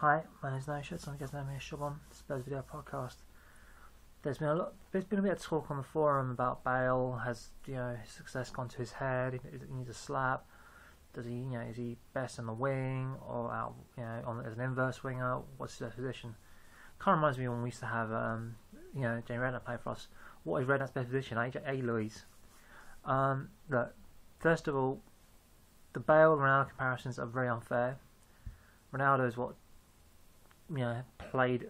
Hi, my name's No Shirts. I'm getting a shop on Spurs Video Podcast. There's been a bit of talk on the forum about Bale. Has his success gone to his head? He needs a slap. Does he is he best in the wing or out as an inverse winger? What's his position? Kind of reminds me when we used to have Jamie Redknapp play for us. What is Redknapp's best position? Louise. Look, first of all, the Bale Ronaldo comparisons are very unfair. Ronaldo is what played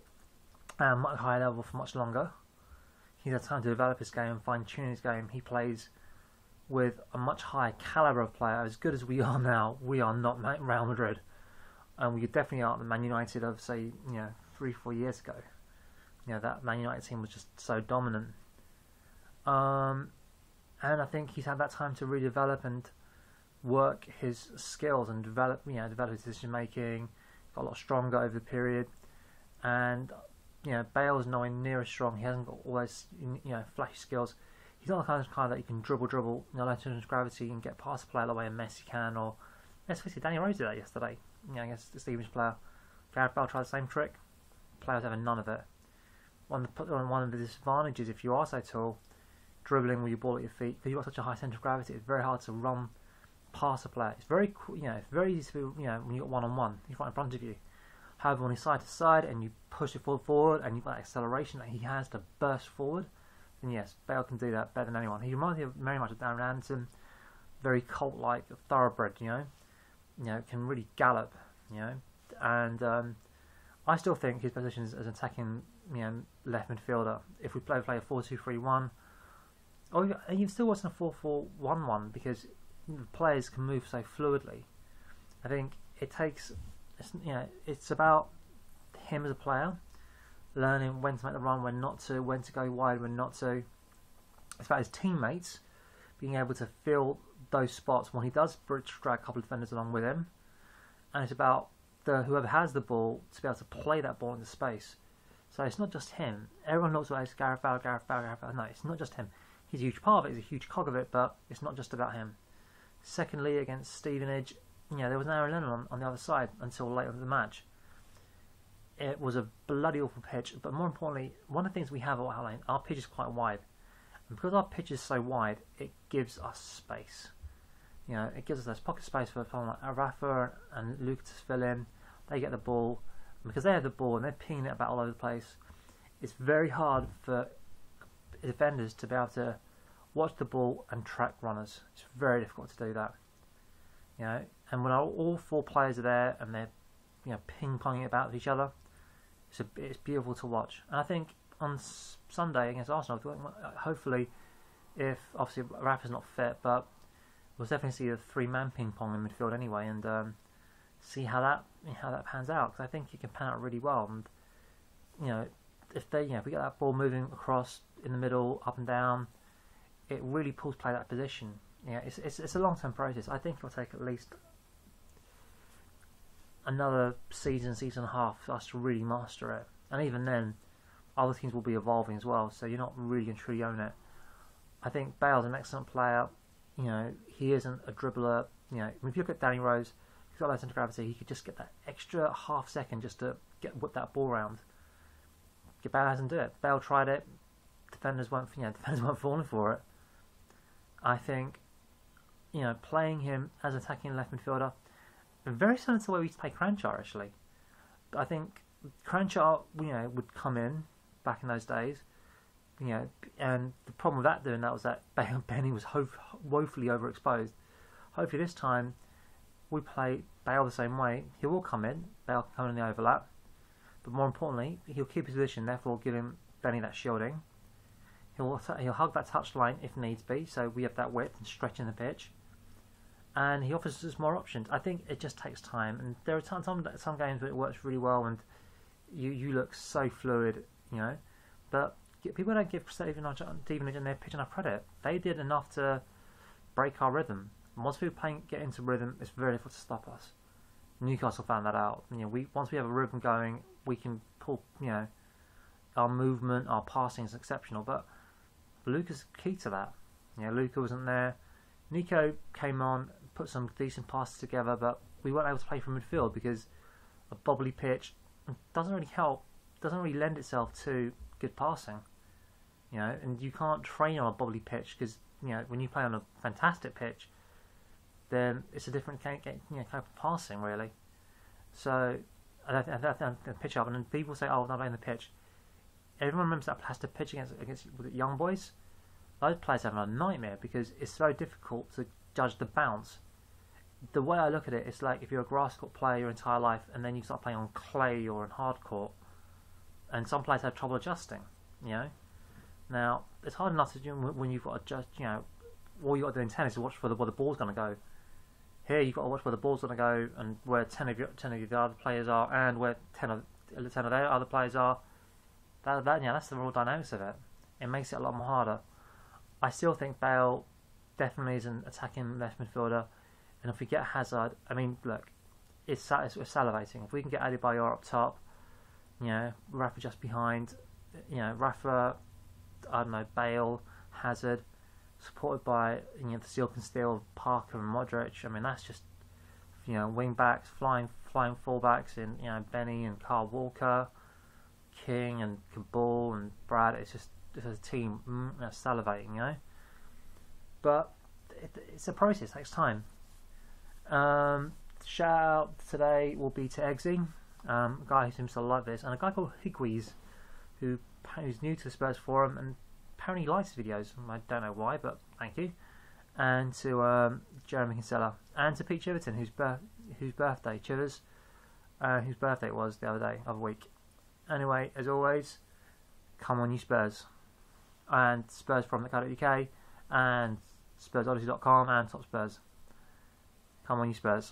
at a much higher level for much longer. He's had time to develop his game and fine tune his game. He plays with a much higher calibre of player. As good as we are now, we are not Real Madrid, and we definitely aren't the Man United of say 3-4 years ago. That Man United team was just so dominant. And I think he's had that time to really develop and work his skills and develop his decision making. Got a lot stronger over the period, and Bale is nowhere near as strong. He hasn't got all those flashy skills. He's not the kind of that you can dribble, learn to use gravity and get past the player the way a Messi can. Or let's face it, Danny Rose did that yesterday. Against the Stevens player. Gareth Bale tried the same trick. Players having none of it. One of the disadvantages, if you are so tall, dribbling with your ball at your feet, because you've got such a high centre of gravity, it's very hard to run past a player. It's very it's very easy to when you got one-on-one, he's right in front of you. However, when he's side to side and you push it forward and you've got that acceleration that he has to burst forward, then yes, Bale can do that better than anyone. He reminds me very much of Darren Anderson, very cult-like, thoroughbred. Can really gallop. And I still think his position is as attacking left midfielder. If we play a 4-2-3-1, or even still watching a 4-4-1-1, because the players can move so fluidly. I think it takes, it's about him as a player, learning when to make the run, when not to, when to go wide, when not to. It's about his teammates being able to fill those spots when he does drag a couple of defenders along with him, and it's about whoever has the ball to be able to play that ball into space. So it's not just him. Everyone looks at Gareth Bale. No, it's not just him. He's a huge part of it. He's a huge cog of it, but it's not just about him. Secondly, against Stevenage, there was an Aaron Lennon on the other side until late in the match. It was a bloody awful pitch, but more importantly, one of the things we have at White Hart Lane, our pitch is quite wide. And because our pitch is so wide, it gives us space. It gives us this pocket space for someone like Rafa and Luke to fill in. They get the ball. And because they have the ball and they're pinging it about all over the place, it's very hard for defenders to be able to watch the ball and track runners. It's very difficult to do that. And when all four players are there and they're ping-ponging about each other, it's beautiful to watch. And I think on Sunday against Arsenal, hopefully, if obviously Rafa's not fit, but we'll definitely see a three-man ping-pong in midfield anyway, and see how that pans out, because I think it can pan out really well. And if we get that ball moving across in the middle, up and down, it really pulls play that position. It's a long-term process. I think it'll take at least another season and a half for us to really master it. And even then, other teams will be evolving as well, so you're not really going to truly own it. I think Bale's an excellent player. He isn't a dribbler. If you look at Danny Rose, he's got that centre of gravity. He could just get that extra half second just to whip that ball round. Bale hasn't done it. Bale tried it. Defenders weren't falling for it. I think, playing him as attacking left midfielder, very similar to the way we used to play Cranchar actually. But I think Cranchar, would come in back in those days, and the problem with doing that was that Benny was woefully overexposed. Hopefully this time we play Bale the same way. He will come in. Bale can come in the overlap, but more importantly, he'll keep his position. Therefore, give Benny that shielding. He'll hug that touchline if needs be, so we have that width and stretch in the pitch. And he offers us more options. I think it just takes time, and there are some games where it works really well, and you look so fluid, But people don't give Stevenage and their pitch enough credit. They did enough to break our rhythm. And once people get into rhythm, it's very difficult to stop us. Newcastle found that out. Once we have a rhythm going, we can pull. Our movement, our passing is exceptional, but Luka's key to that. Luka wasn't there. Nico came on, put some decent passes together, but we weren't able to play from midfield because a bobbly pitch, doesn't really help, doesn't really lend itself to good passing. You know, and you can't train on a bobbly pitch because, you know, when you play on a fantastic pitch, then it's a different kind of passing, really. So, I think pitch up, and then people say, "Oh, they're playing the pitch." Everyone remembers that plastic pitch against young boys. Those players have a nightmare because it's so difficult to judge the bounce. The way I look at it, it's like if you're a grass court player your entire life, and then you start playing on clay or on hard court, and some players have trouble adjusting. You know, now it's hard enough to do when you've got to adjust. You know, all you got to do in tennis is watch for where the ball's going to go. Here you've got to watch where the ball's going to go and where 10 of your other players are, and where 10 of their other players are. That's the raw dynamics of it. It makes it a lot more harder. I still think Bale definitely is an attacking left midfielder, and if we get Hazard, I mean, look, we're salivating. If we can get Adebayor up top, you know, Rafa just behind, you know, Rafa, I don't know, Bale, Hazard, supported by, you know, the silk and steel of Parker and Modric. I mean, that's just, you know, wing backs, flying fullbacks in, you know, Benny and Carl Walker, King and Kabul and Brad. It's a team salivating, you know. But it's a process, it takes time. Shout out today will be to Eggsy, a guy who seems to like this, and a guy called Higweez, who's new to the Spurs forum and apparently likes videos. I don't know why, but thank you. And to Jeremy Kinsella, and to Pete Chiverton, whose birthday Chivers, whose birthday it was the other week. Anyway, as always, come on you Spurs, and SpursFrom.co.uk, and SpursOdyssey.com, and Top Spurs. Come on you Spurs.